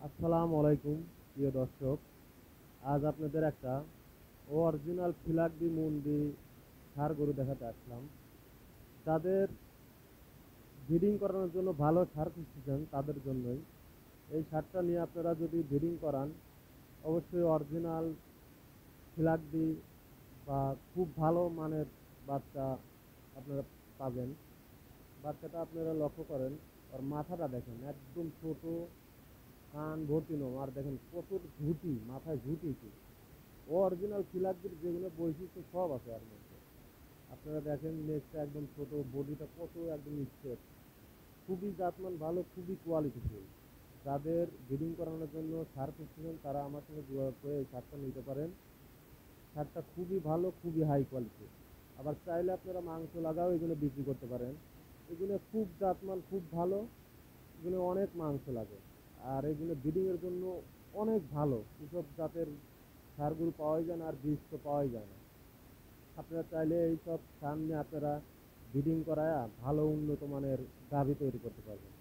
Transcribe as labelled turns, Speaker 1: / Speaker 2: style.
Speaker 1: আসসালামু আলাইকুম প্রিয় দর্শক। আজ আপনাদের একটা অরিজিনাল ফিলাকবি মুন্ডি ষাঁড় গরু দেখাতে আসলাম। যাদের ব্রিডিং করানোর জন্য ভালো ষাঁড় খুঁজতেছেন তাদের জন্যই এই ষাঁড়টা নিয়ে আপনারা যদি ব্রিডিং করান, অবশ্যই অরিজিনাল ফিলাকবি বা খুব ভালো মানের বাচ্চা আপনারা পাবেন। বাচ্চাটা আপনারা লক্ষ্য করেন, ওর মাথাটা দেখেন একদম ছোট, কান ভর্তি নোম, আর দেখেন কত ঝুঁটি, মাথায় ঝুঁটি কি। ও অরিজিনাল ফিলাকবির যেগুলো বৈশিষ্ট্য সব আছে এর মধ্যে। আপনারা দেখেন নেকটা একদম ছোট, বডিটা কত একদম স্ট্রেট, খুবই জাতমান ভালো, খুবই কোয়ালিটিফুল। যাদের ব্রিডিং করানোর জন্য সার খুঁজছেন তারা আমার সঙ্গে যোগাযোগ করে এই সারটা নিতে পারেন। সারটা খুবই ভালো, খুবই হাই কোয়ালিটি। আবার চাইলে আপনারা মাংস লাগাও এগুলো বিক্রি করতে পারেন। এগুলো খুব জাতমান, খুব ভালো, এগুলো অনেক মাংস লাগে। আর এগুলো ব্রিডিংয়ের জন্য অনেক ভালো। এসব জাতের ষাঁড়গুলো পাওয়াই যায় না, আর বীজ তো পাওয়াই যায় না। আপনারা চাইলে এইসব ষাঁড় নিয়ে আপনারা ব্রিডিং করায়া ভালো উন্নত মানের গাভী তৈরি করতে পারবেন।